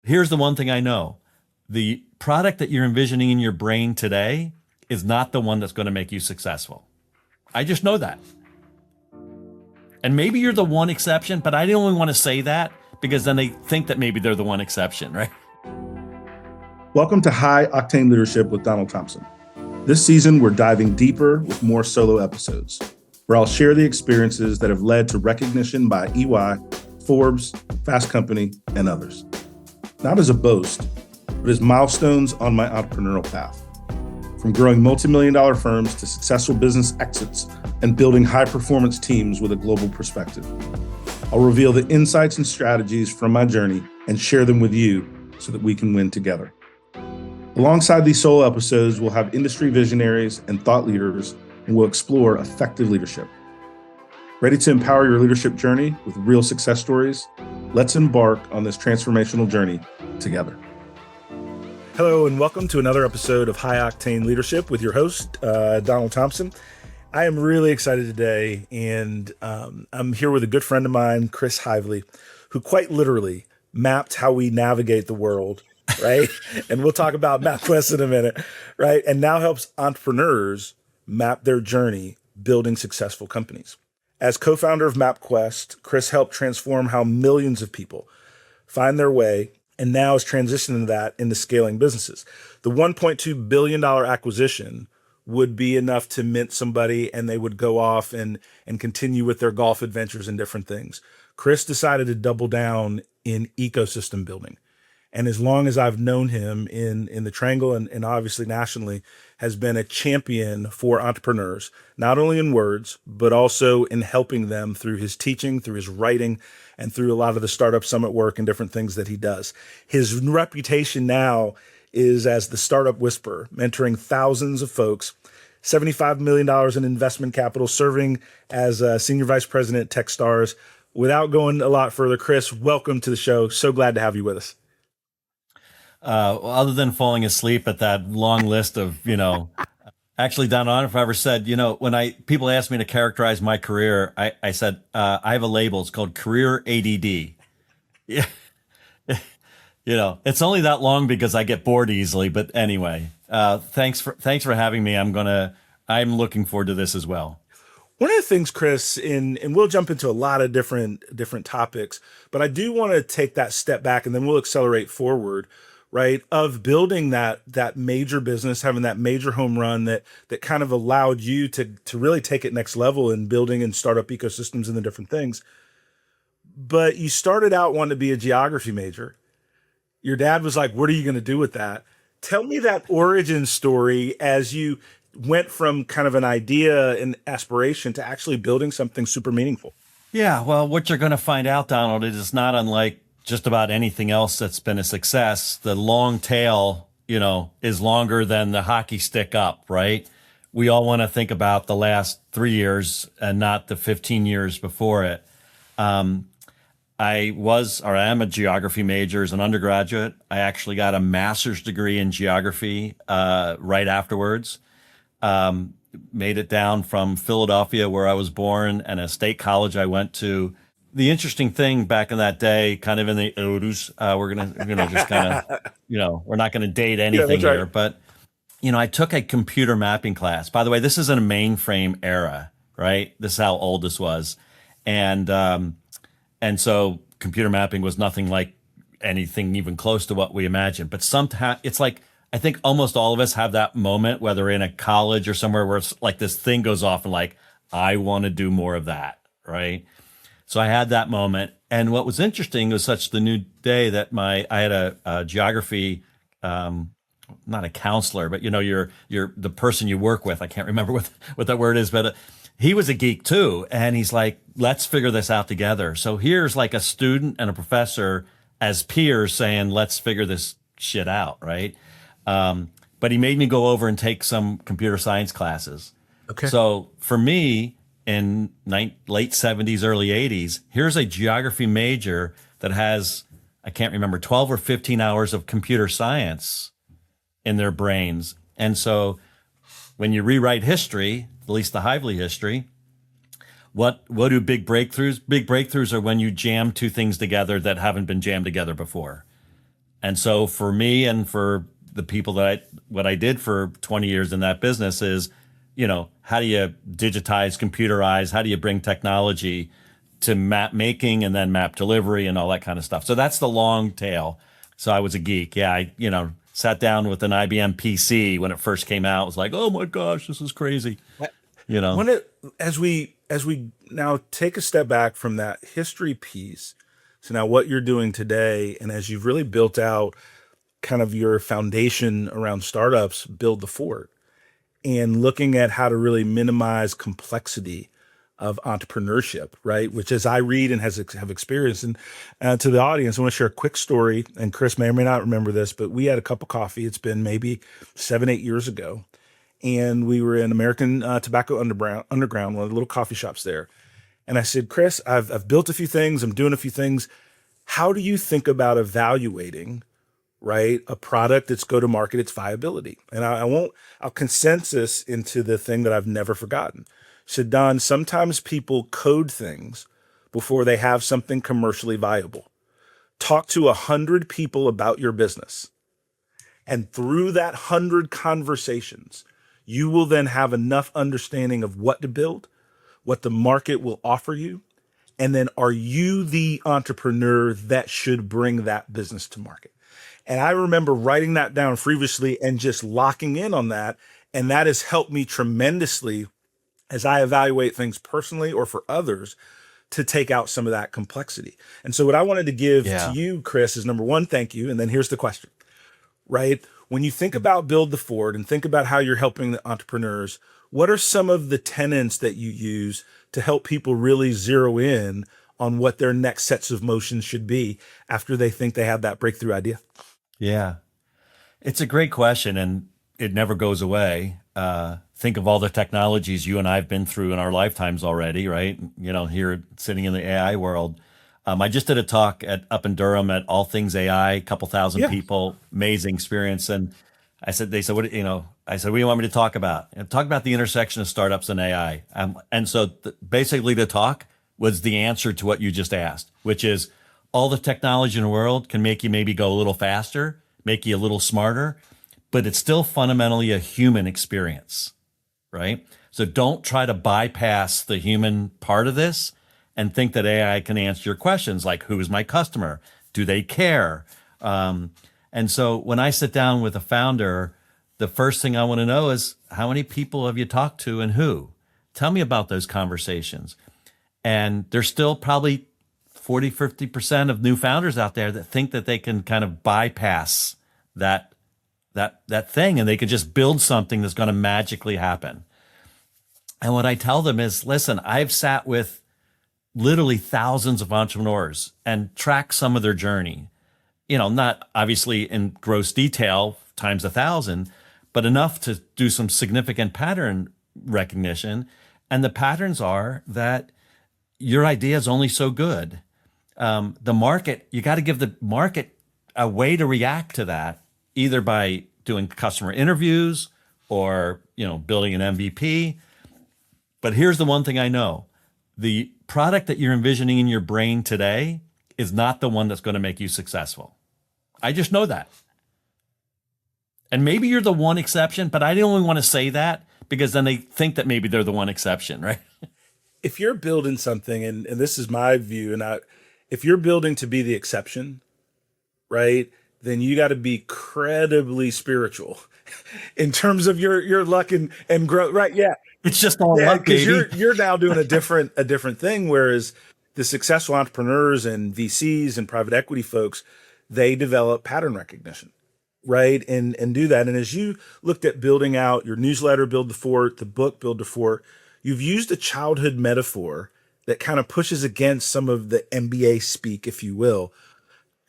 here's the one thing I know. The product that you're envisioning in your brain today is not the one that's going to make you successful. I just know that. And maybe you're the one exception, but I don't only want to say that because then they think that maybe they're the one exception, right? Welcome to High Octane Leadership with Donald Thompson. This season, we're diving deeper with more solo episodes, where I'll share the experiences that have led to recognition by EY, Forbes, Fast Company, and others. Not as a boast, but as milestones on my entrepreneurial path. From growing multi-million-dollar firms to successful business exits and building high-performance teams with a global perspective. I'll reveal the insights and strategies from my journey and share them with you so that we can win together. Alongside these solo episodes, we'll have industry visionaries and thought leaders, and we'll explore effective leadership. Ready to empower your leadership journey with real success stories? Let's embark on this transformational journey together. Hello, and welcome to another episode of High Octane Leadership with your host, Donald Thompson. I am really excited today, and I'm here with a good friend of mine, Chris Heivly, who quite literally mapped how we navigate the world, right? And we'll talk about MapQuest in a minute, right? And now helps entrepreneurs map their journey building successful companies. As co-founder of MapQuest, Chris helped transform how millions of people find their way, and now is transitioning that into scaling businesses. The $1.2 billion acquisition would be enough to mint somebody and they would go off and continue with their golf adventures and different things. Chris decided to double down in ecosystem building. And as long as I've known him in the Triangle and obviously nationally, has been a champion for entrepreneurs, not only in words, but also in helping them through his teaching, through his writing, and through a lot of the startup summit work and different things that he does. His reputation now is as the startup whisperer, mentoring thousands of folks, $75 million in investment capital, serving as a senior vice president at Techstars. Without going a lot further, Chris, welcome to the show. So glad to have you with us. Well, other than falling asleep at that long list of, actually, Don, I don't know if I ever said, when people ask me to characterize my career, I said, I have a label. It's called career ADD. Yeah. It's only that long because I get bored easily. But anyway, thanks for having me. I'm looking forward to this as well. One of the things, Chris, and we'll jump into a lot of different topics, but I do want to take that step back and then we'll accelerate forward, right? Of building that major business, having that major home run that kind of allowed you to really take it next level in building and startup ecosystems and the different things. But you started out wanting to be a geography major. Your dad was like, what are you going to do with that? Tell me that origin story as you went from kind of an idea and aspiration to actually building something super meaningful. Yeah, well, what you're going to find out, Donald, is not unlike just about anything else that's been a success. The long tail, is longer than the hockey stick up, right? We all want to think about the last 3 years and not the 15 years before it. I am a geography major as an undergraduate. I actually got a master's degree in geography right afterwards. Made it down from Philadelphia, where I was born, and a state college I went to. The interesting thing back in that day, kind of in the 80s, we're gonna just kind of, we're not gonna date anything here, but I took a computer mapping class. By the way, this is in a mainframe era, right? This is how old this was, and so computer mapping was nothing like anything even close to what we imagined. But sometimes it's like, I think almost all of us have that moment, whether in a college or somewhere, where it's like this thing goes off and like, I want to do more of that, right? So I had that moment. And what was interesting was such the new day that I had a geography, not a counselor, but you're the person you work with. I can't remember what that word is, but he was a geek too. And he's like, let's figure this out together. So here's like a student and a professor as peers saying, let's figure this shit out, right? But he made me go over and take some computer science classes. Okay. So for me, in late 70s, early 80s, here's a geography major that has, I can't remember, 12 or 15 hours of computer science in their brains. And so when you rewrite history, at least the Hively history, what do big breakthroughs? Big breakthroughs are when you jam two things together that haven't been jammed together before. And so for me and for the people what I did for 20 years in that business is, how do you digitize, computerize? How do you bring technology to map making and then map delivery and all that kind of stuff? So that's the long tail. So I was a geek. Yeah, I, sat down with an IBM PC when it first came out. It was like, oh my gosh, this is crazy. As we now take a step back from that history piece, so now what you're doing today, and as you've really built out kind of your foundation around startups, build the fort, and looking at how to really minimize complexity of entrepreneurship, right? Which, as I read and have experienced, and to the audience, I want to share a quick story. And Chris may or may not remember this, but we had a cup of coffee. It's been maybe 7-8 years ago, and we were in American Tobacco Underground, one of the little coffee shops there. And I said, Chris, I've built a few things. I'm doing a few things. How do you think about evaluating, right, a product that's go to market, its viability? And I'll consensus into the thing that I've never forgotten. Said, Don, sometimes people code things before they have something commercially viable. Talk to 100 people about your business. And through that 100 conversations, you will then have enough understanding of what to build, what the market will offer you, and then are you the entrepreneur that should bring that business to market? And I remember writing that down previously and just locking in on that. And that has helped me tremendously as I evaluate things personally or for others to take out some of that complexity. And so what I wanted to give to you, Chris, is number one, thank you. And then here's the question, right? When you think about Build the Fort and think about how you're helping the entrepreneurs, what are some of the tenets that you use to help people really zero in on what their next sets of motions should be after they think they have that breakthrough idea? Yeah, it's a great question, and it never goes away. Think of all the technologies you and I have been through in our lifetimes already, right? Here sitting in the AI world. I just did a talk up in Durham at All Things AI, a couple thousand people, amazing experience. And they said, what do you want me to talk about? And talk about the intersection of startups and AI. And so basically the talk was the answer to what you just asked, which is all the technology in the world can make you maybe go a little faster, make you a little smarter, but it's still fundamentally a human experience, right? So don't try to bypass the human part of this and think that AI can answer your questions like, who is my customer? Do they care? And so when I sit down with a founder, the first thing I want to know is, how many people have you talked to and who? Tell me about those conversations. And there's still probably 40, 50% of new founders out there that think that they can kind of bypass that thing and they could just build something that's going to magically happen. And what I tell them is, listen, I've sat with literally thousands of entrepreneurs and tracked some of their journey. Not obviously in gross detail times 1,000, but enough to do some significant pattern recognition. And the patterns are that your idea is only so good. The market, you got to give the market a way to react to that, either by doing customer interviews or, building an MVP. But here's the one thing I know. The product that you're envisioning in your brain today is not the one that's going to make you successful. I just know that. And maybe you're the one exception, but I don't only want to say that because then they think that maybe they're the one exception, right? If you're building something, and this is my view, and if you're building to be the exception, right, then you got to be credibly spiritual in terms of your luck and growth, right? Yeah. It's just all luck, baby. Because you're now doing a different thing, whereas the successful entrepreneurs and VCs and private equity folks, they develop pattern recognition, right? And do that. And as you looked at building out your newsletter, Build the Fort, the book, Build the Fort, you've used a childhood metaphor that kind of pushes against some of the MBA speak, if you will.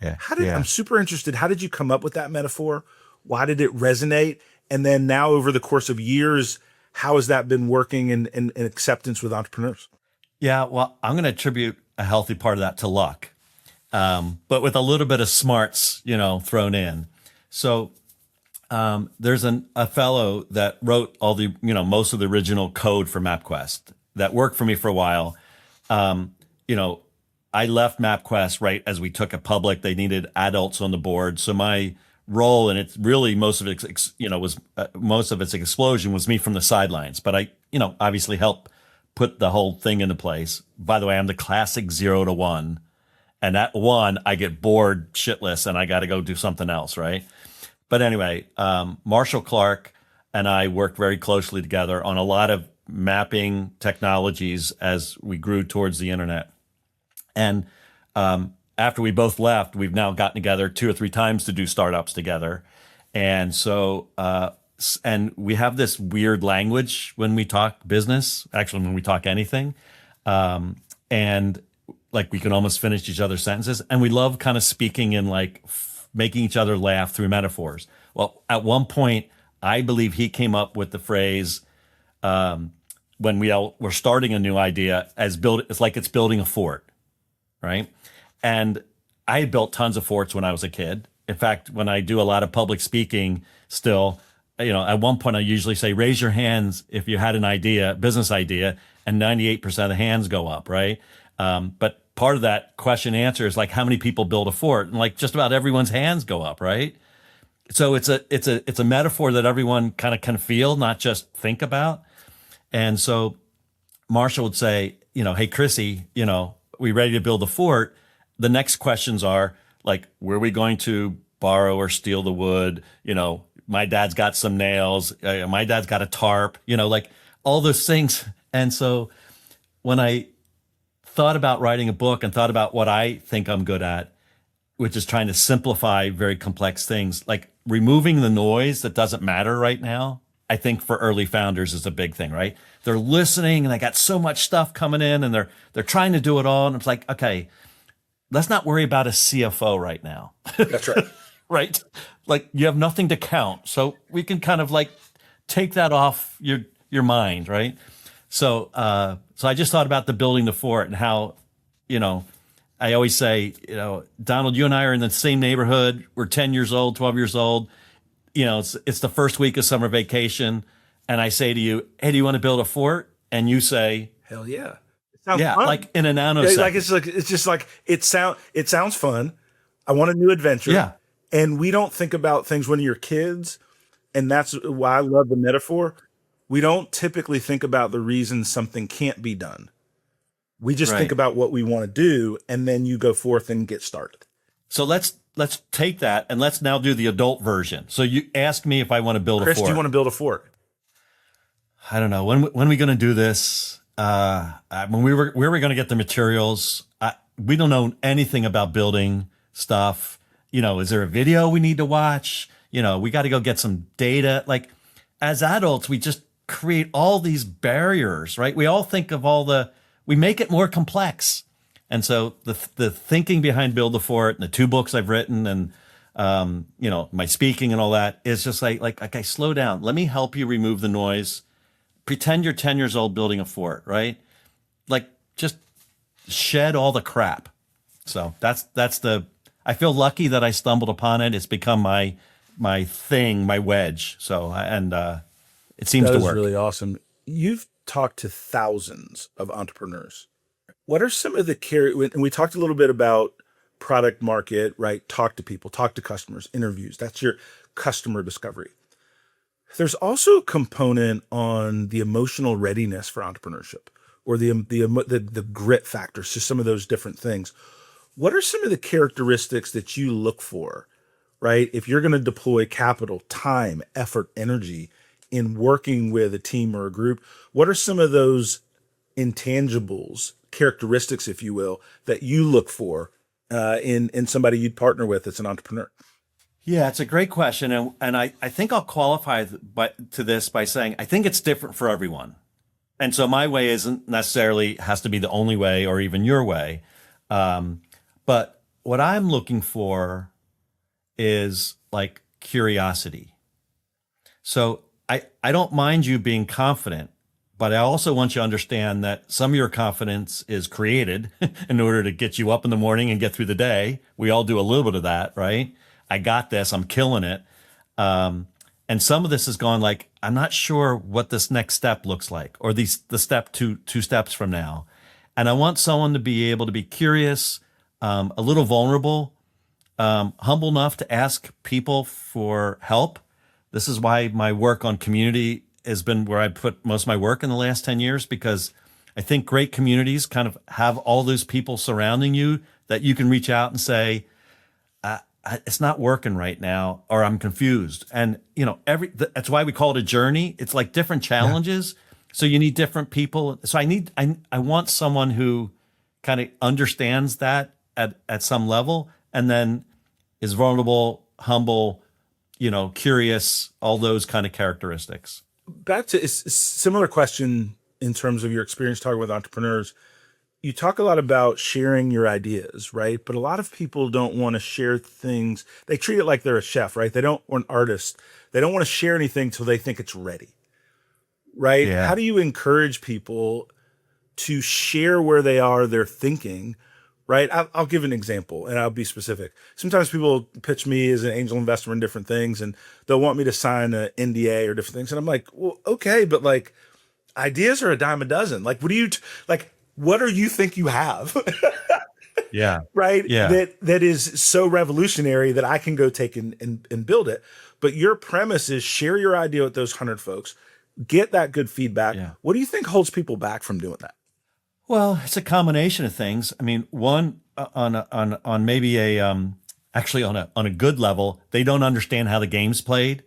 Yeah. I'm super interested. How did you come up with that metaphor? Why did it resonate? And then now over the course of years, how has that been working in acceptance with entrepreneurs? Yeah, well, I'm going to attribute a healthy part of that to luck, but with a little bit of smarts, thrown in. So there's a fellow that wrote all the, most of the original code for MapQuest that worked for me for a while. I left MapQuest right as we took it public. They needed adults on the board. So my role, and it's really most of it, was most of its explosion was me from the sidelines. But I, obviously helped put the whole thing into place. By the way, I'm the classic 0 to 1. And at 1, I get bored shitless and I got to go do something else, right? But anyway, Marshall Clark and I worked very closely together on a lot of mapping technologies as we grew towards the internet. And after we both left, we've now gotten together 2 or 3 times to do startups together. And so, and we have this weird language when we talk business, actually, when we talk anything. And like we can almost finish each other's sentences. And we love kind of speaking in like making each other laugh through metaphors. Well, at one point, I believe he came up with the phrase, when we all were starting a new idea, it's like it's building a fort, right? And I had built tons of forts when I was a kid. In fact, when I do a lot of public speaking still, at one point I usually say, raise your hands if you had an idea, business idea, and 98% of the hands go up, right? But part of that question answer is like, how many people build a fort? And like just about everyone's hands go up, right? So it's a metaphor that everyone kind of can feel, not just think about. And so Marshall would say, hey, Chrissy, we ready to build a fort? The next questions are like, where are we going to borrow or steal the wood? My dad's got some nails. My dad's got a tarp, like all those things. And so when I thought about writing a book and thought about what I think I'm good at, which is trying to simplify very complex things, like removing the noise that doesn't matter right now, I think for early founders is a big thing, right? They're listening and they got so much stuff coming in and they're trying to do it all. And it's like, okay, let's not worry about a CFO right now. That's right. Right? Like you have nothing to count. So we can kind of like take that off your mind, right? So I just thought about the building the fort and how, I always say, Donald, you and I are in the same neighborhood. We're 10 years old, 12 years old. It's the first week of summer vacation. And I say to you, hey, do you want to build a fort? And you say, hell yeah. It sounds yeah, fun. like in a nanosecond. It sounds fun. I want a new adventure. Yeah. And we don't think about things when you're kids. And that's why I love the metaphor. We don't typically think about the reasons something can't be done. We just think about what we want to do, and then you go forth and get started. So let's take that and let's now do the adult version. So you asked me if I want to build Chris, a fort. do you want to build a fort? I don't know. When are we going to do this? Where are we going to get the materials? We don't know anything about building stuff. Is there a video we need to watch? We got to go get some data. Like as adults, we just create all these barriers, right? We all think of we make it more complex. And so the thinking behind Build the Fort and the 2 books I've written and, my speaking and all that is just like, okay, slow down. Let me help you remove the noise. Pretend you're 10 years old building a fort, right? Like just shed all the crap. So I feel lucky that I stumbled upon it. It's become my thing, my wedge. So, it seems to work. That is really awesome. You've talked to thousands of entrepreneurs. What are some of the and we talked a little bit about product market, right? Talk to people, talk to customers, interviews. That's your customer discovery. There's also a component on the emotional readiness for entrepreneurship or the grit factor. So some of those different things. What are some of the characteristics that you look for, right? If you're going to deploy capital, time, effort, energy in working with a team or a group, what are some of those intangibles, characteristics, if you will, that you look for in somebody you'd partner with as an entrepreneur? Yeah, it's a great question. And I think I'll qualify to this by saying, I think it's different for everyone. And so my way isn't necessarily has to be the only way or even your way. But what I'm looking for is like curiosity. So I don't mind you being confident, but I also want you to understand that some of your confidence is created in order to get you up in the morning and get through the day. We all do a little bit of that, right? I got this. I'm killing it. And some of this has gone like, I'm not sure what this next step looks like or the step two steps from now. And I want someone to be able to be curious, a little vulnerable, humble enough to ask people for help. This is why my work on community has been where I put most of my work in the last 10 years, because I think great communities kind of have all those people surrounding you that you can reach out and say, it's not working right now, or I'm confused. And, that's why we call it a journey. It's like different challenges. Yeah. So you need different people. So I want someone who kind of understands that at some level, and then is vulnerable, humble, curious, all those kind of characteristics. Back to a similar question in terms of your experience talking with entrepreneurs. You talk a lot about sharing your ideas, right? But a lot of people don't want to share things. They treat it like they're a chef, right? They don't, or an artist. They don't want to share anything till they think it's ready, right? Yeah. How do you encourage people to share where they are, their thinking, right? I'll give an example, and I'll be specific. Sometimes people pitch me as an angel investor in different things, and they'll want me to sign an NDA or different things. And I'm like, well, okay, but like, ideas are a dime a dozen. Like, what do you think you have? Yeah. Right. Yeah. That is so revolutionary that I can go take and build it. But your premise is share your idea with those 100 folks, get that good feedback. Yeah. What do you think holds people back from doing that? Well, it's a combination of things. I mean, one on maybe actually on a good level, they don't understand how the game's played,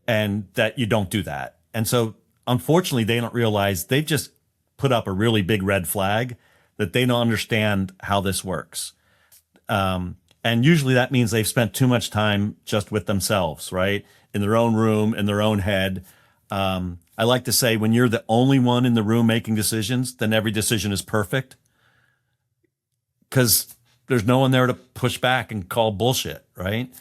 and that you don't do that. And so unfortunately, they don't realize they've just put up a really big red flag that they don't understand how this works. And usually that means they've spent too much time just with themselves, right? In their own room, in their own head. I like to say, when you're the only one in the room making decisions, then every decision is perfect, because there's no one there to push back and call bullshit, right?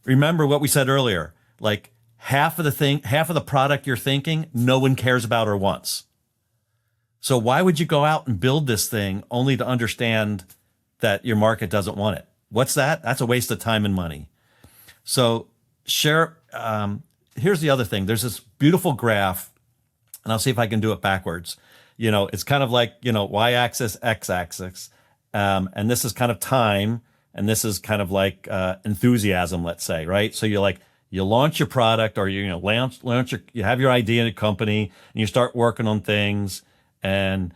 Remember what we said earlier, like half of the product you're thinking, no one cares about or wants. So why would you go out and build this thing only to understand that your market doesn't want it? What's that? That's a waste of time and money. So share. Here's the other thing. There's this beautiful graph, and I'll see if I can do it backwards. It's kind of like, y-axis, x-axis. And this is kind of time, and this is kind of like enthusiasm, let's say, right? So you launch your product, or you have your idea in a company, and you start working on things, and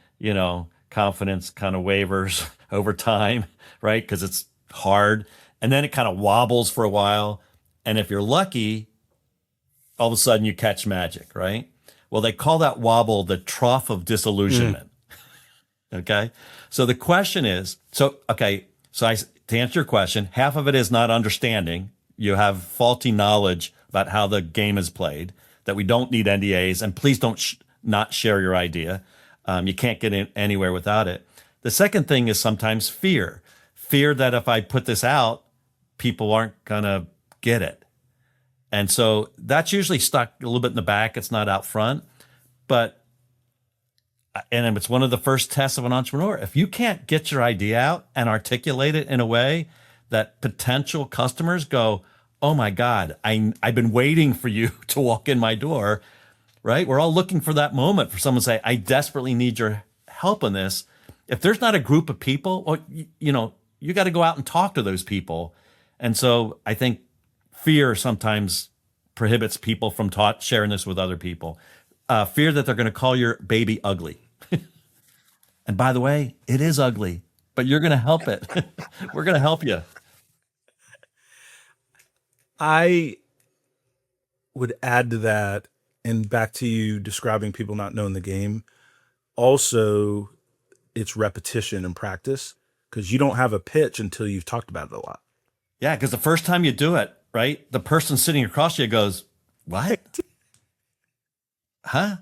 confidence kind of wavers over time, right? Because it's hard, and then it kind of wobbles for a while, and if you're lucky, all of a sudden you catch magic, right? Well, they call that wobble the trough of disillusionment. Okay. So the question is, to answer your question, half of it is not understanding. You have faulty knowledge about how the game is played, that we don't need NDAs, and please don't not share your idea. You can't get anywhere without it. The second thing is sometimes fear that if I put this out, people aren't going to get it. And so that's usually stuck a little bit in the back. It's not out front, and it's one of the first tests of an entrepreneur. If you can't get your idea out and articulate it in a way that potential customers go, oh my God, I've been waiting for you to walk in my door, right? We're all looking for that moment for someone to say, I desperately need your help on this. If there's not a group of people, well, you got to go out and talk to those people. And so I think fear sometimes prohibits people from sharing this with other people. Fear that they're going to call your baby ugly. And by the way, it is ugly, but you're going to help it. We're going to help you. I would add to that, and back to you describing people not knowing the game. Also, it's repetition and practice, because you don't have a pitch until you've talked about it a lot. Yeah, because the first time you do it, right, the person sitting across you goes, what? Huh?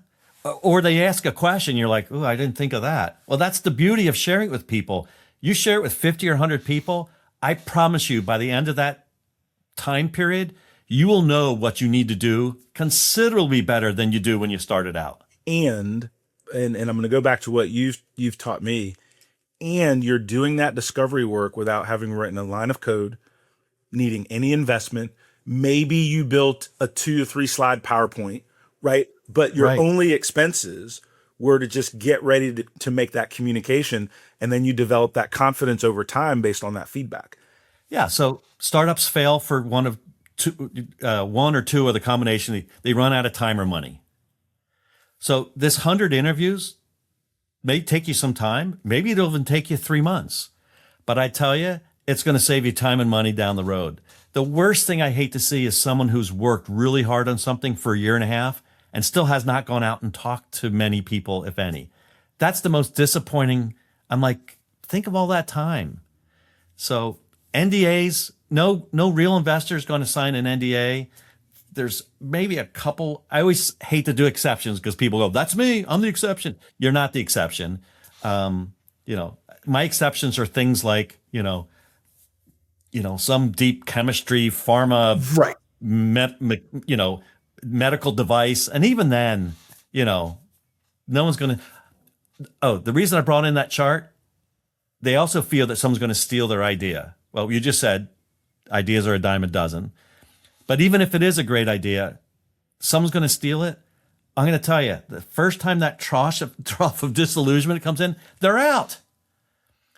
Or they ask a question, you're like, oh, I didn't think of that. Well, that's the beauty of sharing it with people. You share it with 50 or 100 people, I promise you, by the end of that time period, you will know what you need to do considerably better than you do when you started out. And I'm going to go back to what you've taught me. And you're doing that discovery work without having written a line of code, needing any investment. Maybe you built a 2 to 3 slide PowerPoint, right? But your only expenses were to just get ready to make that communication, and then you develop that confidence over time based on that feedback. Yeah. So startups fail for one or two of the combination. They run out of time or money. So this 100 interviews may take you some time. Maybe it'll even take you 3 months. But I tell you, it's going to save you time and money down the road. The worst thing I hate to see is someone who's worked really hard on something for a year and a half and still has not gone out and talked to many people, if any. That's the most disappointing. I'm like, think of all that time. So NDAs, no real investor is going to sign an NDA. There's maybe a couple. I always hate to do exceptions because people go, that's me, I'm the exception. You're not the exception. My exceptions are things like, some deep chemistry, pharma, Right. Medical device. And even then, no one's going to, the reason I brought in that chart, they also feel that someone's going to steal their idea. Well, you just said ideas are a dime a dozen. But even if it is a great idea, someone's going to steal it. I'm going to tell you, the first time that trough of disillusionment comes in, they're out.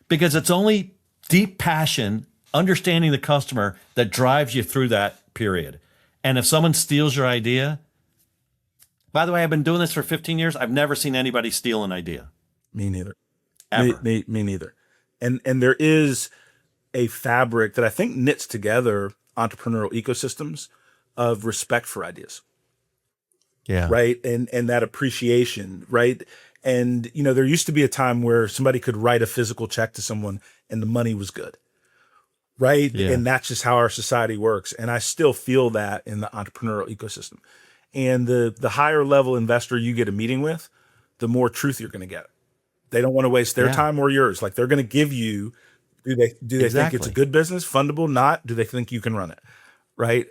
Because it's only deep passion, understanding the customer, that drives you through that period. And if someone steals your idea, by the way, I've been doing this for 15 years. I've never seen anybody steal an idea. Me neither. Ever. Me neither. And there is a fabric that I think knits together entrepreneurial ecosystems of respect for ideas. Yeah. Right. And that appreciation. Right. And, there used to be a time where somebody could write a physical check to someone and the money was good. Right. Yeah. And that's just how our society works. And I still feel that in the entrepreneurial ecosystem. And the higher level investor you get a meeting with, the more truth you're going to get. They don't want to waste their time or yours. Like, they're going to give you, do they think it's a good business, fundable, not? Do they think you can run it? Right.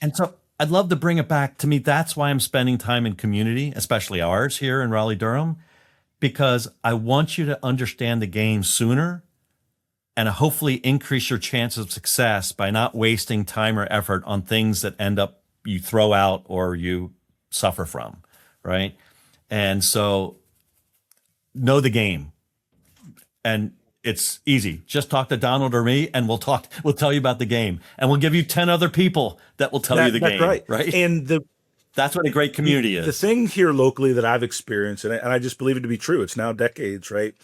And so I'd love to bring it back. To me, that's why I'm spending time in community, especially ours here in Raleigh, Durham, because I want you to understand the game sooner and hopefully increase your chances of success by not wasting time or effort on things that end up you throw out or you suffer from, right? And so know the game. And it's easy. Just talk to Donald or me and we'll tell you about the game. And we'll give you 10 other people that will tell you the game. Right. And that's what a great community is. The thing here locally that I've experienced, and I just believe it to be true, it's now decades, right,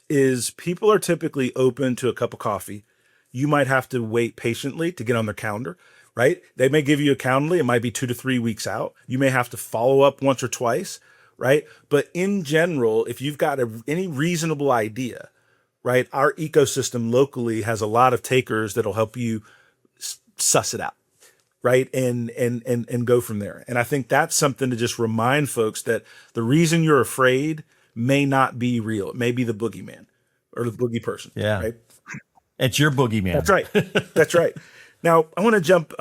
is people are typically open to a cup of coffee. You might have to wait patiently to get on their calendar, right? They may give you a calendar. It might be 2 to 3 weeks out. You may have to follow up once or twice, right? But in general, if you've got any reasonable idea, right, our ecosystem locally has a lot of takers that'll help you suss it out, right? And go from there. And I think that's something to just remind folks that the reason you're afraid may not be real. It may be the boogeyman or the boogie person. Yeah. Right. It's your boogeyman. That's right. That's right. Now I want to jump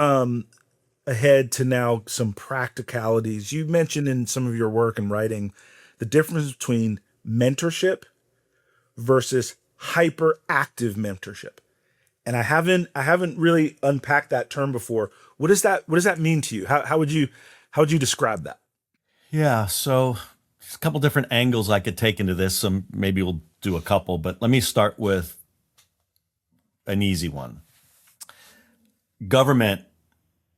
ahead to now some practicalities. You mentioned in some of your work and writing the difference between mentorship versus hyperactive mentorship. And I haven't really unpacked that term before. What does that mean to you? How would you describe that? Yeah. So there's a couple different angles I could take into this. So maybe we'll do a couple, but let me start with an easy one. Government,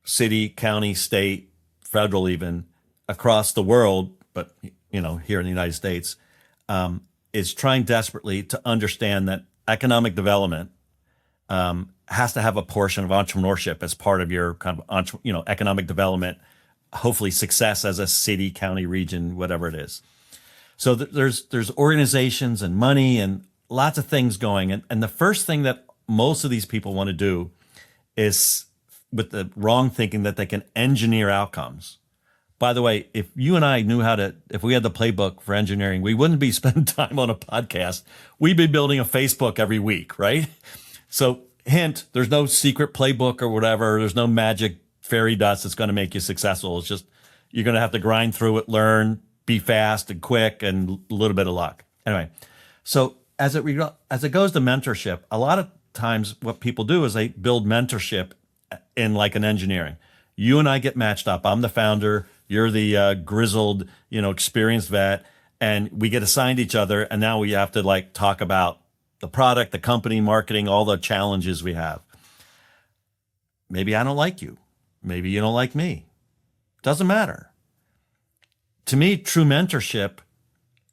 city, county, state, federal, even across the world, but here in the United States, is trying desperately to understand that economic development has to have a portion of entrepreneurship as part of your kind of economic development, hopefully success as a city, county, region, whatever it is. So there's organizations and money and lots of things going. And the first thing that most of these people want to do is, with the wrong thinking, that they can engineer outcomes. By the way, if you and I knew if we had the playbook for engineering, we wouldn't be spending time on a podcast. We'd be building a Facebook every week, right? So hint, there's no secret playbook or whatever. There's no magic fairy dust that's going to make you successful. It's just, you're going to have to grind through it, learn, be fast and quick, and a little bit of luck. Anyway, so as it goes to mentorship, a lot of times what people do is they build mentorship in like an engineering. You and I get matched up. I'm the founder. You're the grizzled, experienced vet. and we get assigned each other. And now we have to like talk about the product, the company, marketing, all the challenges we have. Maybe I don't like you. Maybe you don't like me. Doesn't matter. To me, true mentorship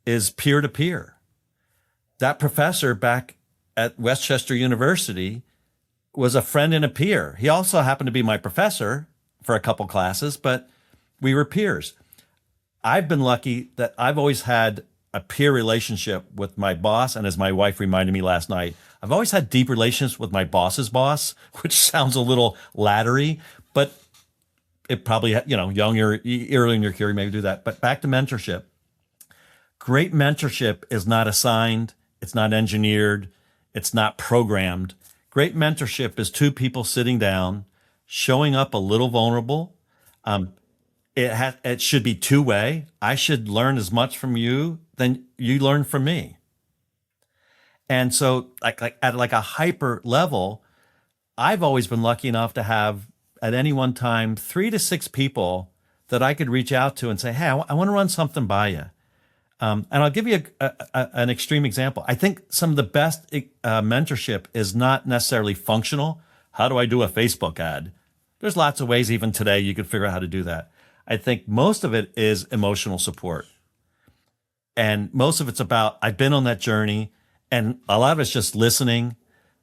is peer-to-peer. That professor back at Westchester University was a friend and a peer. He also happened to be my professor for a couple classes, but we were peers. I've been lucky that I've always had a peer relationship with my boss. And as my wife reminded me last night, I've always had deep relations with my boss's boss, which sounds a little laddery, but it probably, younger, early in your career, maybe do that. But back to mentorship. Great mentorship is not assigned. It's not engineered. It's not programmed. Great mentorship is two people sitting down, showing up a little vulnerable. It should be two-way. I should learn as much from you than you learn from me. And so like at like a hyper level, I've always been lucky enough to have at any one time 3 to 6 people that I could reach out to and say, hey, I want to run something by you. And I'll give you an extreme example. I think some of the best mentorship is not necessarily functional. How do I do a Facebook ad? There's lots of ways even today you could figure out how to do that. I think most of it is emotional support. And most of it's about, I've been on that journey, and a lot of it's just listening,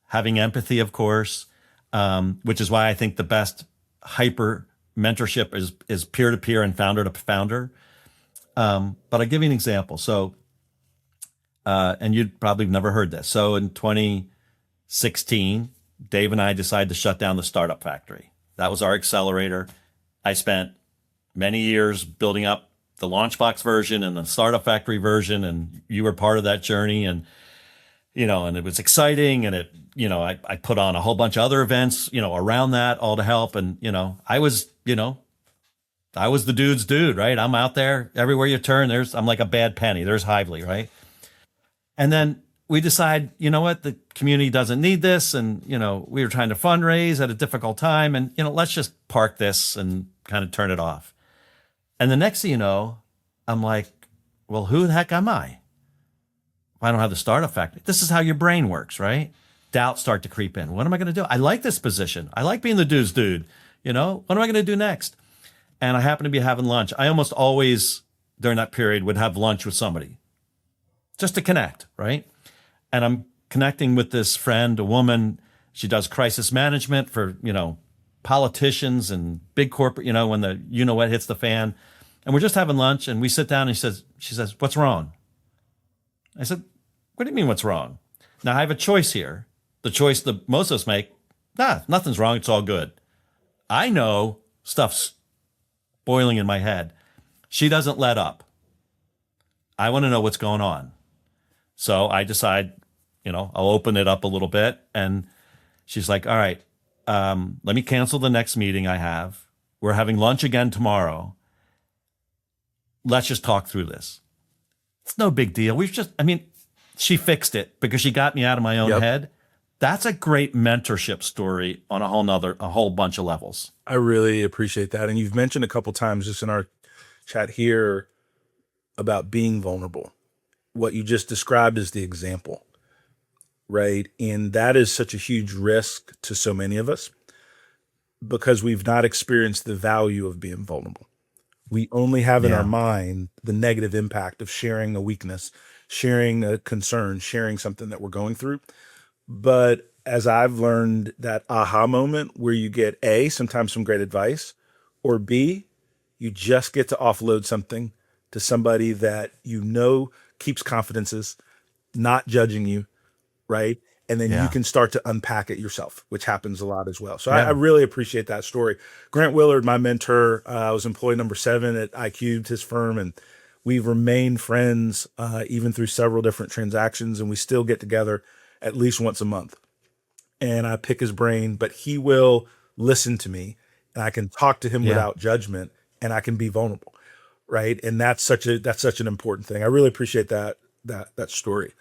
having empathy, of course, which is why I think the best hyper mentorship is peer-to-peer and founder-to-founder. But I'll give you an example. So, and you'd probably never heard this. So in 2016, Dave and I decided to shut down the startup factory. That was our accelerator. I spent many years building up the Launchbox version and the startup factory version. And you were part of that journey. And, and it was exciting. And I put on a whole bunch of other events, around that, all to help. And, I was the dude's dude, right? I'm out there everywhere you turn. I'm like a bad penny. There's Heivly, right? And then we decide, you know what? The community doesn't need this. And, we were trying to fundraise at a difficult time, and, let's just park this and kind of turn it off. And the next thing you know, I'm like, well, who the heck am I? If I don't have the startup factory. This is how your brain works, right? Doubts start to creep in. What am I going to do? I like this position. I like being the dude's dude. What am I going to do next? And I happen to be having lunch. I almost always, during that period, would have lunch with somebody just to connect, right? And I'm connecting with this friend, a woman. She does crisis management for, politicians and big corporate, when the what hits the fan. And we're just having lunch, and we sit down, and she says, what's wrong? I said, what do you mean what's wrong? Now I have a choice here. The choice that most of us make, nothing's wrong. It's all good. I know stuff's boiling in my head. She doesn't let up. I want to know what's going on. So I decide, I'll open it up a little bit. And she's like, all right, let me cancel the next meeting I have. We're having lunch again tomorrow. Let's just talk through this. It's no big deal. She fixed it because she got me out of my own head. That's a great mentorship story on a whole bunch of levels. I really appreciate that. And you've mentioned a couple times just in our chat here about being vulnerable. What you just described is the example, right? And that is such a huge risk to so many of us because we've not experienced the value of being vulnerable. We only have in our mind the negative impact of sharing a weakness, sharing a concern, sharing something that we're going through. But as I've learned, that aha moment where you get A, sometimes some great advice, or B, you just get to offload something to somebody that keeps confidences, not judging you, right? And then you can start to unpack it yourself, which happens a lot as well. So I really appreciate that story. Grant Willard, my mentor, was employee number 7 at iCubed, his firm, and we've remained friends even through several different transactions, and we still get together at least once a month. And I pick his brain, but he will listen to me, and I can talk to him without judgment, and I can be vulnerable, right? And that's such an important thing. I really appreciate that story.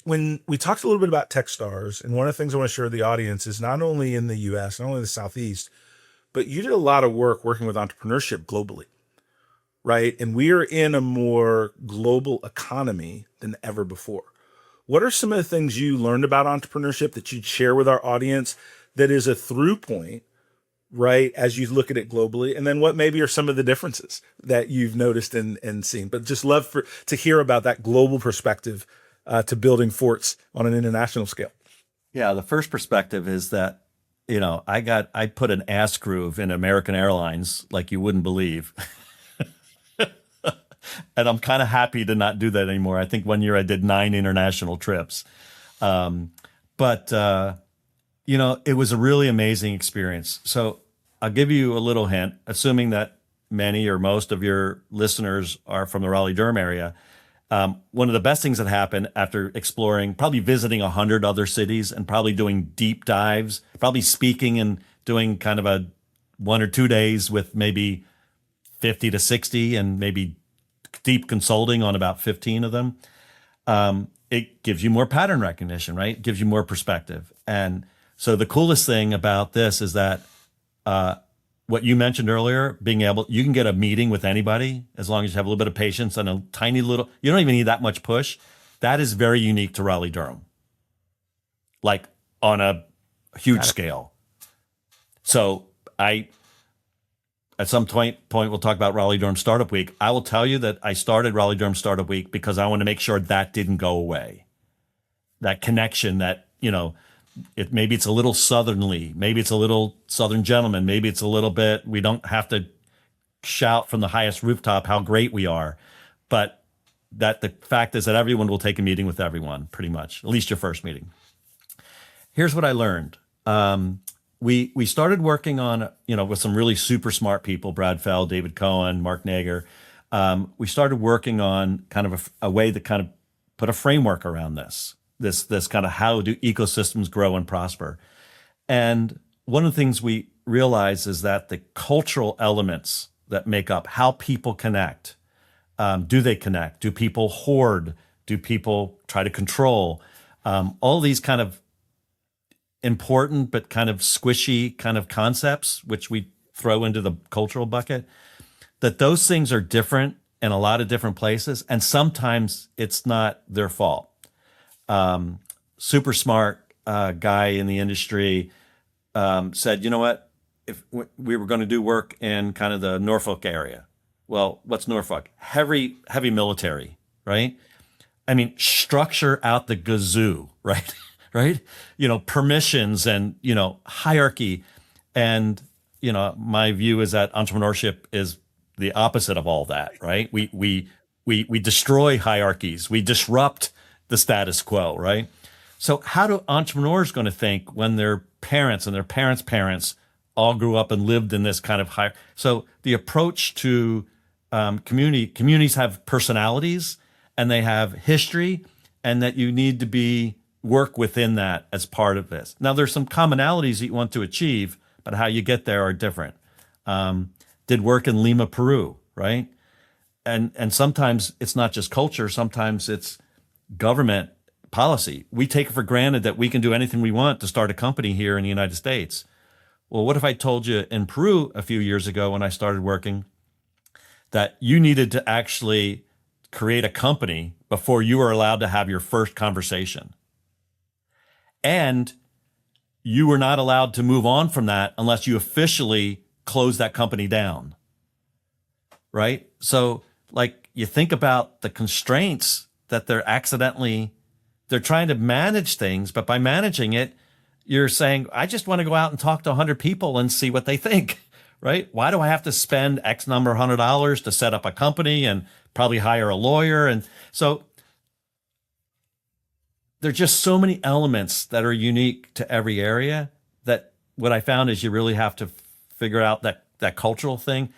When we talked a little bit about Techstars, and one of the things I want to share with the audience is not only in the US, not only the Southeast, but you did a lot of work working with entrepreneurship globally, right? And we are in a more global economy than ever before. What are some of the things you learned about entrepreneurship that you'd share with our audience that is a through point, right, as you look at it globally? And then what maybe are some of the differences that you've noticed and seen? But just love to hear about that global perspective to building forts on an international scale. Yeah, the first perspective is that, I put an ass groove in American Airlines like you wouldn't believe. And I'm kind of happy to not do that anymore. I think one year I did 9 international trips. But it was a really amazing experience. So I'll give you a little hint, assuming that many or most of your listeners are from the Raleigh-Durham area. One of the best things that happened after exploring, probably visiting 100 other cities and probably doing deep dives, probably speaking and doing kind of a 1 or 2 days with maybe 50 to 60 and maybe deep consulting on about 15 of them. It gives you more pattern recognition, right? It gives you more perspective. And so the coolest thing about this is that what you mentioned earlier, you can get a meeting with anybody as long as you have a little bit of patience and a tiny little, you don't even need that much push. That is very unique to Raleigh-Durham, like on a huge scale. So at some point we'll talk about Raleigh-Durham Startup Week. I will tell you that I started Raleigh-Durham Startup Week because I want to make sure that didn't go away. That connection that, maybe it's a little southernly, maybe it's a little Southern gentleman, maybe it's a little bit, we don't have to shout from the highest rooftop how great we are, but that the fact is that everyone will take a meeting with everyone, pretty much, at least your first meeting. Here's what I learned. We started working on, with some really super smart people, Brad Fell, David Cohen, Mark Nager. We started working on kind of a way to kind of put a framework around this kind of how do ecosystems grow and prosper. And one of the things we realize is that the cultural elements that make up how people connect, do they connect? Do people hoard? Do people try to control? All these kind of important but kind of squishy kind of concepts, which we throw into the cultural bucket, that those things are different in a lot of different places. And sometimes it's not their fault. Super smart guy in the industry said, you know what, if we were going to do work in kind of the Norfolk area. Well, what's Norfolk? Heavy military, right? I mean, structure out the gazoo, right? Right? Permissions and, hierarchy. And, my view is that entrepreneurship is the opposite of all that, right? We destroy hierarchies. We disrupt the status quo, right? So how do entrepreneurs going to think when their parents and their parents' parents all grew up and lived in this kind of high? So the approach to communities have personalities and they have history, and that you need to work within that as part of this. Now, there's some commonalities that you want to achieve, but how you get there are different. Did work in Lima, Peru, right? And sometimes it's not just culture. Sometimes it's government policy. We take it for granted that we can do anything we want to start a company here in the United States. Well, what if I told you in Peru a few years ago when I started working that you needed to actually create a company before you were allowed to have your first conversation? And you were not allowed to move on from that unless you officially closed that company down, right? So you think about the constraints that they're trying to manage things, but by managing it, you're saying, I just want to go out and talk to 100 people and see what they think, right? Why do I have to spend X number of $100 to set up a company and probably hire a lawyer? And so there's just so many elements that are unique to every area that what I found is you really have to figure out that cultural thing.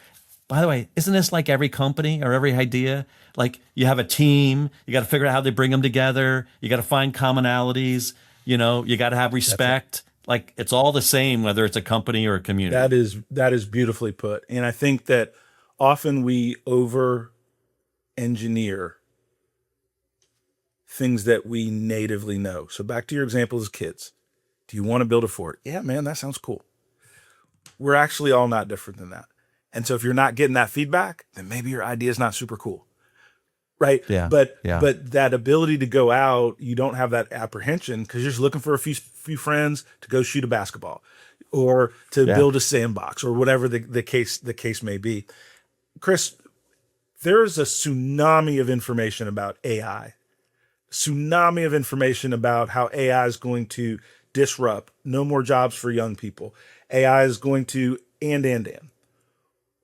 By the way, isn't this like every company or every idea? Like you have a team, you got to figure out how they bring them together. You got to find commonalities, you got to have respect. Like it's all the same, whether it's a company or a community. That is beautifully put. And I think that often we over engineer things that we natively know. So back to your example as kids. Do you want to build a fort? Yeah, man, that sounds cool. We're actually all not different than that. And so if you're not getting that feedback, then maybe your idea is not super cool. Right. Yeah. But Yeah. that ability to go out, you don't have that apprehension because you're just looking for a few friends to go shoot a basketball or to build a sandbox or whatever the case may be. Chris, there's a tsunami of information about AI, tsunami of information about how AI is going to disrupt, no more jobs for young people. AI is going to, and.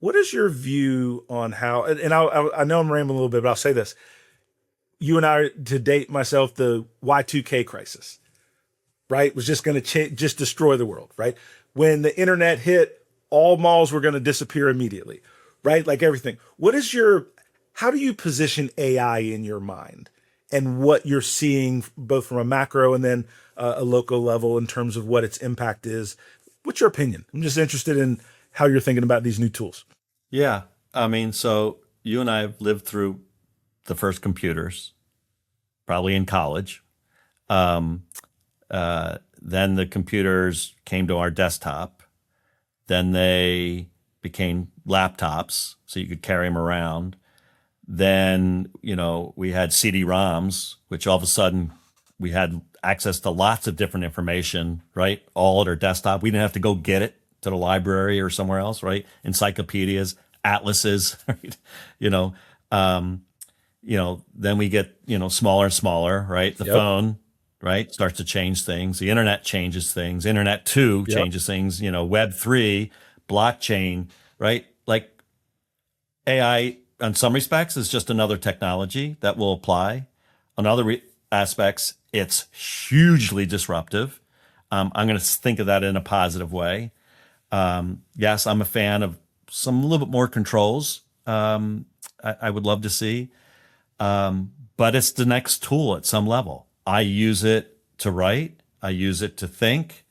What is your view on how, and I know I'm rambling a little bit, but I'll say this. You and I, to date myself, the Y2K crisis, right, was just going to just destroy the world, right? When the internet hit, all malls were going to disappear immediately, right? Like everything. How do you position AI in your mind and what you're seeing both from a macro and then a local level in terms of what its impact is? What's your opinion? I'm just interested in how you're thinking about these new tools. Yeah. I mean, so you and I have lived through the first computers, probably in college. Then the computers came to our desktop. Then they became laptops, so you could carry them around. Then, we had CD-ROMs, which all of a sudden we had access to lots of different information, right? All at our desktop. We didn't have to go get it to the library or somewhere else, right? Encyclopedias, atlases, right? Then we get, smaller and smaller, right? The phone, right? Starts to change things. The internet changes things. Internet 2 changes things, Web 3, blockchain, right? Like AI in some respects is just another technology that will apply. On other aspects, it's hugely disruptive. I'm going to think of that in a positive way. Yes, I'm a fan of some a little bit more controls. I would love to see, but it's the next tool at some level. I use it to write. I use it to think.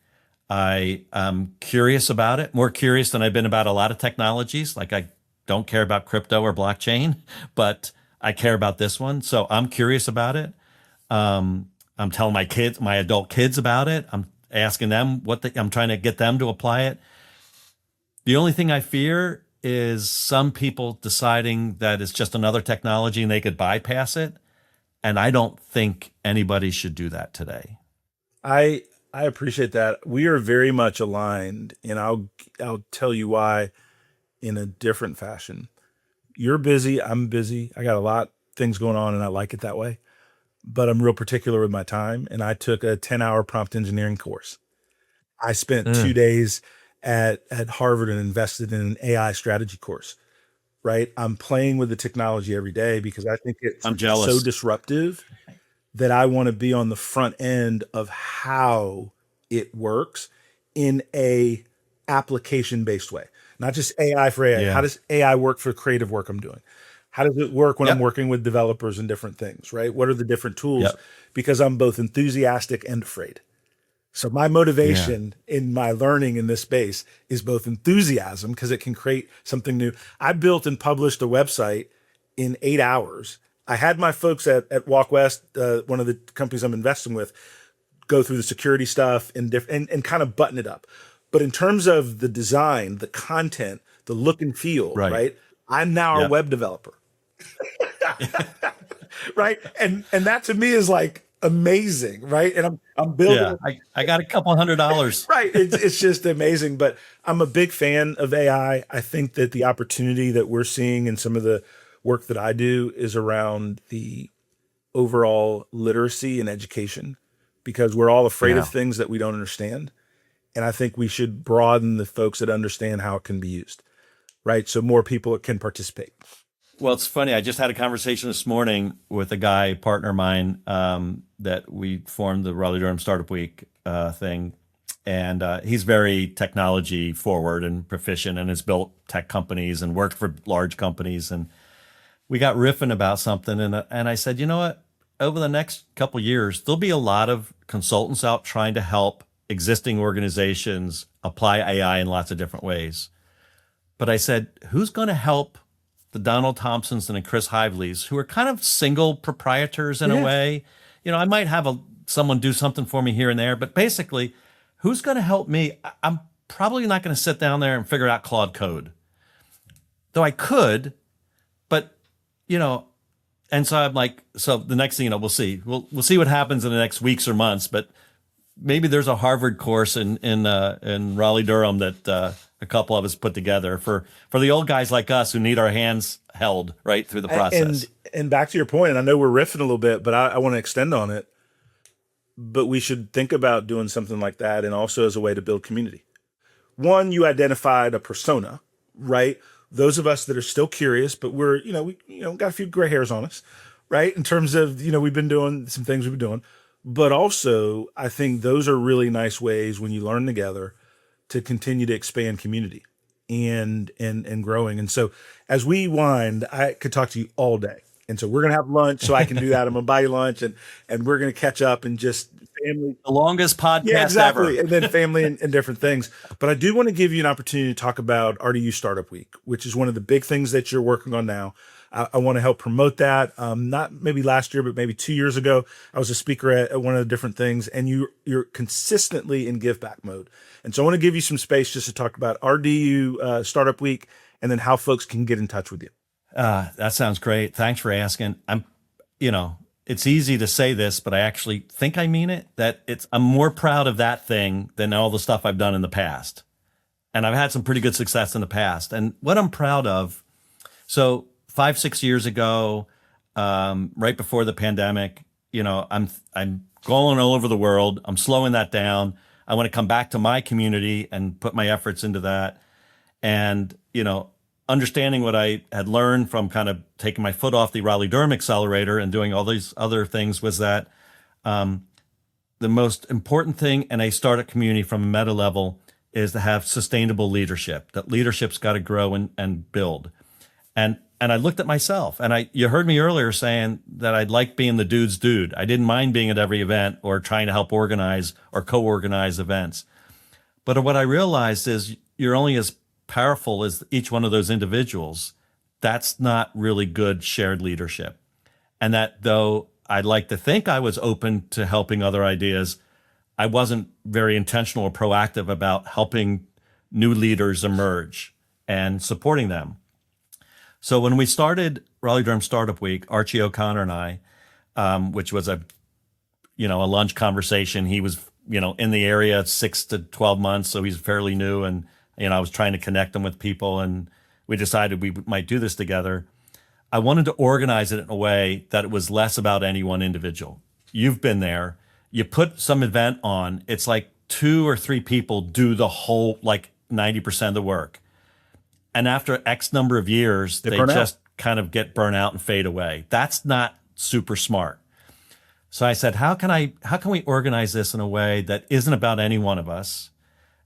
I am curious about it, more curious than I've been about a lot of technologies. Like I don't care about crypto or blockchain, but I care about this one. So I'm curious about it. I'm telling my adult kids about it. I'm asking them I'm trying to get them to apply it. The only thing I fear is some people deciding that it's just another technology and they could bypass it. And I don't think anybody should do that today. I appreciate that. We are very much aligned, and I'll tell you why in a different fashion. You're busy, I'm busy. I got a lot of things going on and I like it that way. But I'm real particular with my time, and I took a 10-hour prompt engineering course. I spent 2 days at Harvard and invested in an AI strategy course, right? I'm playing with the technology every day because I think it's so disruptive that I want to be on the front end of how it works in a application-based way, not just AI for AI. Yeah. How does AI work for creative work I'm doing? How does it work when I'm working with developers and different things, right? What are the different tools? Because I'm both enthusiastic and afraid. So my motivation in my learning in this space is both enthusiasm because it can create something new. I built and published a website in 8 hours. I had my folks at Walk West, one of the companies I'm investing with, go through the security stuff and kind of button it up. But in terms of the design, the content, the look and feel, right? I'm now a web developer. Right. And that to me is like amazing, right? And I'm building. Yeah, I got a couple $100. Right. It's just amazing. But I'm a big fan of AI. I think that the opportunity that we're seeing in some of the work that I do is around the overall literacy and education, because we're all afraid of things that we don't understand. And I think we should broaden the folks that understand how it can be used, right? So more people can participate. Well, it's funny. I just had a conversation this morning with a guy, partner of mine, that we formed the Raleigh Durham Startup Week thing. And he's very technology forward and proficient and has built tech companies and worked for large companies. And we got riffing about something. And I said, you know what? Over the next couple of years, there'll be a lot of consultants out trying to help existing organizations apply AI in lots of different ways. But I said, who's going to help the Donald Thompsons and the Chris Hivleys, who are kind of single proprietors in a way? You know, I might have someone do something for me here and there, but basically, who's going to help me? I'm probably not going to sit down there and figure out Claude code. though I could, but and so I'm like, so the next thing, we'll see. We'll see what happens in the next weeks or months, but maybe there's a Harvard course in Raleigh, Durham that a couple of us put together for the old guys like us who need our hands held right through the process. And back to your point, and I know we're riffing a little bit, but I want to extend on it. But we should think about doing something like that, and also as a way to build community. One, you identified a persona, right? Those of us that are still curious, but we're, we got a few gray hairs on us, right? In terms of, we've been doing some things we've been doing. But also, I think those are really nice ways when you learn together to continue to expand community and growing. And so as we wind, I could talk to you all day. And so we're going to have lunch, so I can do that. I'm going to buy you lunch, and we're going to catch up and just family. The longest podcast yeah, exactly. ever. And then family and different things. But I do want to give you an opportunity to talk about RDU Startup Week, which is one of the big things that you're working on now. I want to help promote that. Not maybe last year, but maybe 2 years ago, I was a speaker at one of the different things, and you're consistently in give back mode. And so I want to give you some space just to talk about RDU Startup Week, and then how folks can get in touch with you. That sounds great. Thanks for asking. It's easy to say this, but I actually think I mean it, I'm more proud of that thing than all the stuff I've done in the past. And I've had some pretty good success in the past. And what I'm proud of, so 5-6 years ago, right before the pandemic, I'm going all over the world. I'm slowing that down. I want to come back to my community and put my efforts into that. And, understanding what I had learned from kind of taking my foot off the Raleigh Durham accelerator and doing all these other things was that the most important thing in a startup community from a meta level is to have sustainable leadership, that leadership's got to grow and build. And I looked at myself, and you heard me earlier saying that I'd like being the dude's dude. I didn't mind being at every event or trying to help organize or co-organize events. But what I realized is you're only as powerful as each one of those individuals. That's not really good shared leadership. And that though I'd like to think I was open to helping other ideas, I wasn't very intentional or proactive about helping new leaders emerge and supporting them. So when we started Raleigh Durham Startup Week, Archie O'Connor and I, which was a lunch conversation, he was, in the area 6 to 12 months. So he's fairly new, and I was trying to connect them with people, and we decided we might do this together. I wanted to organize it in a way that it was less about any one individual. You've been there. You put some event on, it's like 2 or 3 people do the whole, 90% of the work. And after X number of years, they just kind of get burnt out and fade away. That's not super smart. So I said, how can we organize this in a way that isn't about any one of us,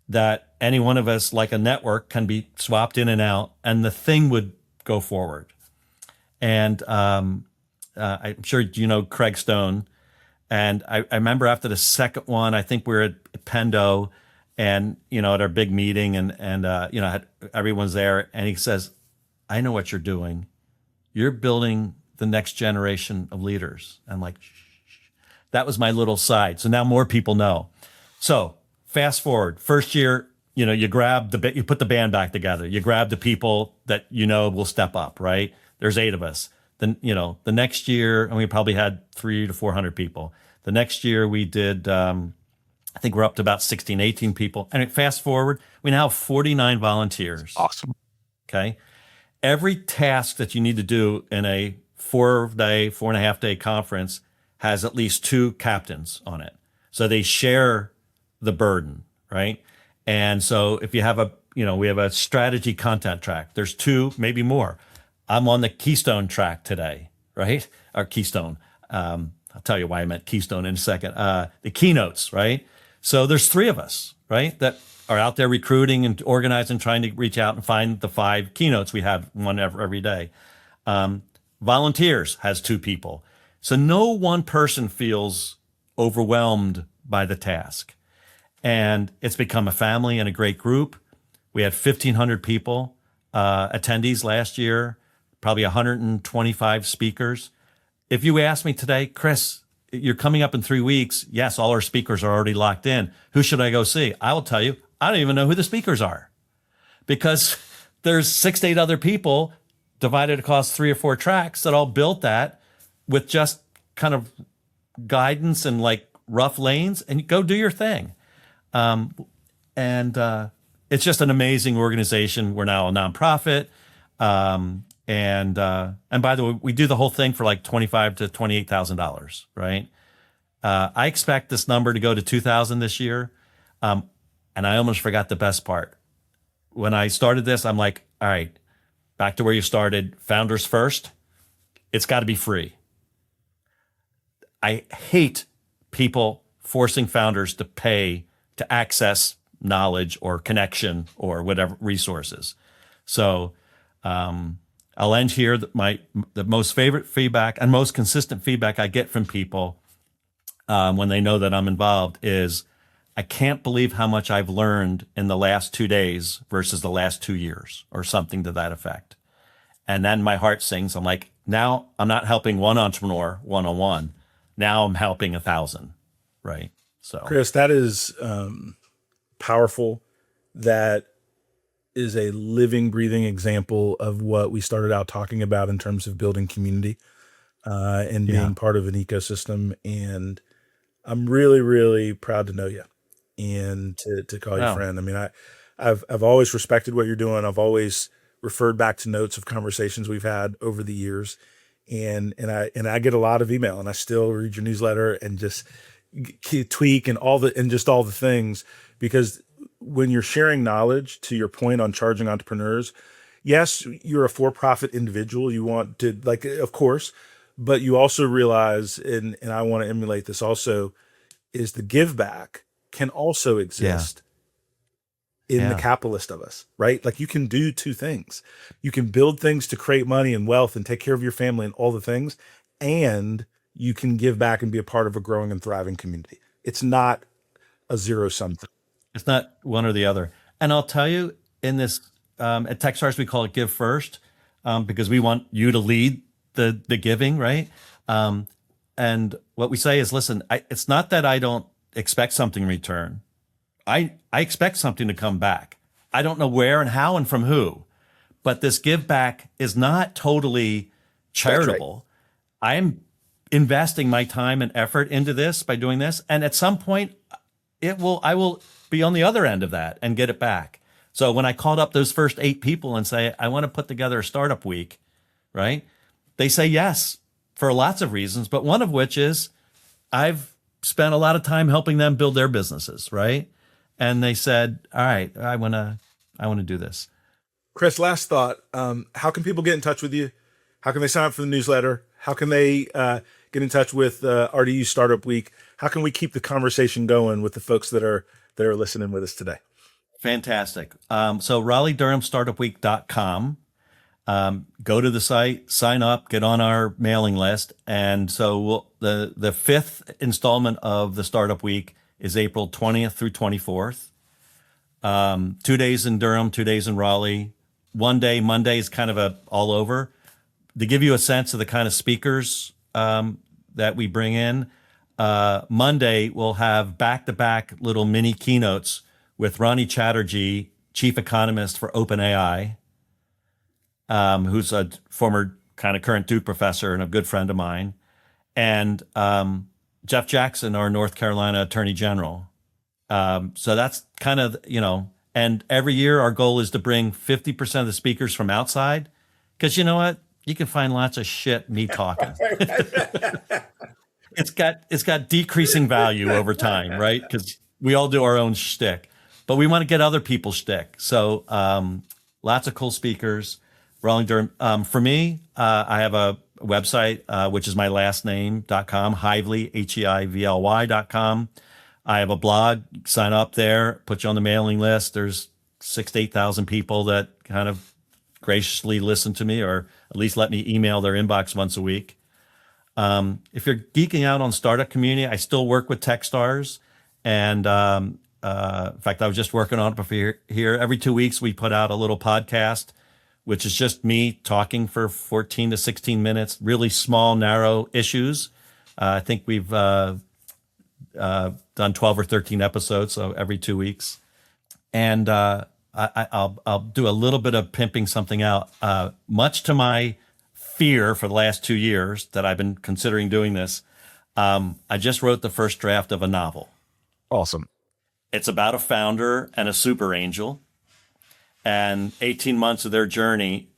that any one of us, like a network, can be swapped in and out, and the thing would go forward. And I'm sure you know Craig Stone. And I remember after the second one, I think we were at Pendo, and at our big meeting, and everyone's there, and he says, "I know what you're doing. You're building the next generation of leaders." I'm like, shh. That was my little side. So now more people know. So fast forward, first year, you put the band back together. You grab the people that will step up, right? There's 8 of us. Then, the next year, and we probably had 300 to 400 people. The next year we did, I think we're up to about 16, 18 people. And fast forward, we now have 49 volunteers. Awesome. Okay. Every task that you need to do in a 4.5 day conference has at least 2 captains on it. So they share the burden, right? And so if you have we have a strategy content track, there's 2, maybe more. I'm on the Keystone track today, right? Or Keystone. I'll tell you why I meant Keystone in a second. The keynotes, right? So there's 3 of us, right, that are out there recruiting and organizing, trying to reach out and find the 5 keynotes. We have one every day. Volunteers has 2 people. So no one person feels overwhelmed by the task. And it's become a family and a great group. We had 1,500 people, attendees last year, probably 125 speakers. If you ask me today, Chris, you're coming up in 3 weeks. Yes, all our speakers are already locked in. Who should I go see? I will tell you, I don't even know who the speakers are, because there's 6 to 8 other people divided across 3 or 4 tracks that all built that with just kind of guidance and like rough lanes, and you go do your thing. It's just an amazing organization. We're now a nonprofit. And by the way, we do the whole thing for like $25,000 to $28,000, right? I expect this number to go to 2,000 this year. And I almost forgot the best part. When I started this, I'm like, all right, back to where you started, founders first. It's got to be free. I hate people forcing founders to pay to access knowledge or connection or whatever resources. So I'll end here. The most favorite feedback and most consistent feedback I get from people when they know that I'm involved is, I can't believe how much I've learned in the last 2 days versus the last 2 years, or something to that effect. And then my heart sings. I'm like, now I'm not helping one entrepreneur one-on-one. Now I'm helping 1,000, right? So, Chris, that is powerful. That is a living, breathing example of what we started out talking about in terms of building community and being part of an ecosystem. And I'm really, really proud to know you and to call you friend. I mean, I've always respected what you're doing. I've always referred back to notes of conversations we've had over the years. And I get a lot of email, and I still read your newsletter and just tweak and all the things, because when you're sharing knowledge, to your point on charging entrepreneurs, yes, you're a for-profit individual. You want to, like, of course, but you also realize, and I want to emulate this also, is the give back can also exist in the capitalist of us, right? Like, you can do two things. You can build things to create money and wealth and take care of your family and all the things, and you can give back and be a part of a growing and thriving community. It's not a zero-sum thing. It's not one or the other. And I'll tell you, in this, at Techstars, we call it Give First, because we want you to lead the giving, right? And what we say is, listen, it's not that I don't expect something in return. I expect something to come back. I don't know where and how and from who, but this give back is not totally charitable. Right. I am investing my time and effort into this by doing this. And at some point I will be on the other end of that and get it back. So when I called up those first 8 people and say, I want to put together a startup week, right? They say yes for lots of reasons, but one of which is I've spent a lot of time helping them build their businesses, right? And they said, all right, I want to do this. Chris, last thought. How can people get in touch with you? How can they sign up for the newsletter? How can they get in touch with RDU Startup Week? How can we keep the conversation going with the folks that are listening with us today? Fantastic. So RaleighDurhamStartupWeek.com. Go to the site, sign up, get on our mailing list. And so the 5th installment of the Startup Week is April 20th through 24th. 2 days in Durham, 2 days in Raleigh. One day, Monday, is kind of all over. To give you a sense of the kind of speakers that we bring in, Monday we'll have back-to-back little mini keynotes with Ronnie Chatterjee, chief economist for OpenAI, who's a former kind of current Duke professor and a good friend of mine, and Jeff Jackson, our North Carolina Attorney General. So that's kind of, and every year our goal is to bring 50% of the speakers from outside, because you know what? You can find lots of shit me talking. It's got decreasing value over time, right? Because we all do our own shtick, but we want to get other people's shtick. So lots of cool speakers. Raleigh Durham. For me, I have a website, which is my last name.com, Heivly, HEIVLY.com. I have a blog. Sign up there, put you on the mailing list. There's 6,000 to 8,000 people that kind of graciously listen to me, or at least let me email their inbox once a week. If you're geeking out on startup community, I still work with Techstars. And in fact, I was just working on it here. Every 2 weeks, we put out a little podcast, which is just me talking for 14 to 16 minutes, really small, narrow issues. I think we've done 12 or 13 episodes, so every 2 weeks. And I'll do a little bit of pimping something out. Much to my fear for the last 2 years that I've been considering doing this, I just wrote the first draft of a novel. Awesome. It's about a founder and a super angel and 18 months of their journey.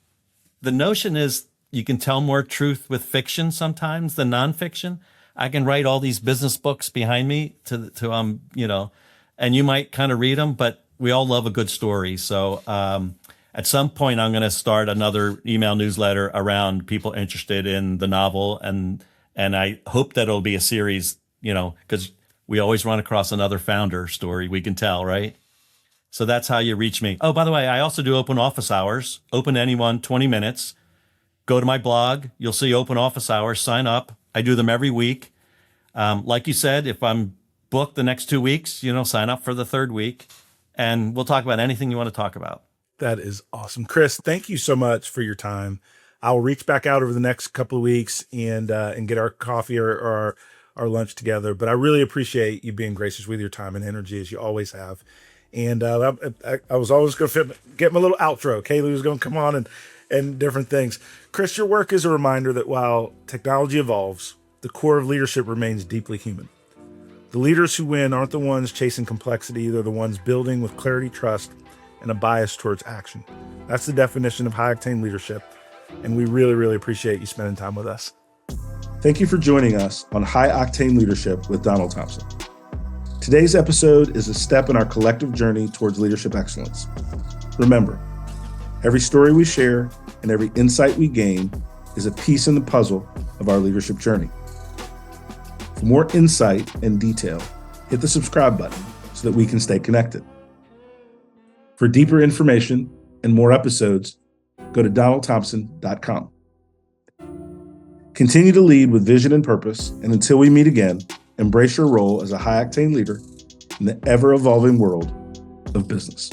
The notion is you can tell more truth with fiction sometimes than nonfiction. I can write all these business books behind me and you might kind of read them, but we all love a good story. So at some point, I'm going to start another email newsletter around people interested in the novel. And I hope that it'll be a series, because we always run across another founder story we can tell, right? So that's how you reach me. Oh, by the way, I also do open office hours, open to anyone, 20 minutes. Go to my blog. You'll see open office hours. Sign up. I do them every week. Like you said, if I'm booked the next 2 weeks, sign up for the third week. And we'll talk about anything you want to talk about. That is awesome. Chris, thank you so much for your time. I'll reach back out over the next couple of weeks and get our coffee or our lunch together. But I really appreciate you being gracious with your time and energy, as you always have. And I was always going to get my little outro. Kaylee was going to come on and different things. Chris, your work is a reminder that while technology evolves, the core of leadership remains deeply human. The leaders who win aren't the ones chasing complexity. They're the ones building with clarity, trust, and a bias towards action. That's the definition of high octane leadership. And we really, really appreciate you spending time with us. Thank you for joining us on High Octane Leadership with Donald Thompson. Today's episode is a step in our collective journey towards leadership excellence. Remember, every story we share and every insight we gain is a piece in the puzzle of our leadership journey. For more insight and detail, hit the subscribe button so that we can stay connected. For deeper information and more episodes, go to donaldthompson.com. Continue to lead with vision and purpose, and until we meet again, embrace your role as a high-octane leader in the ever-evolving world of business.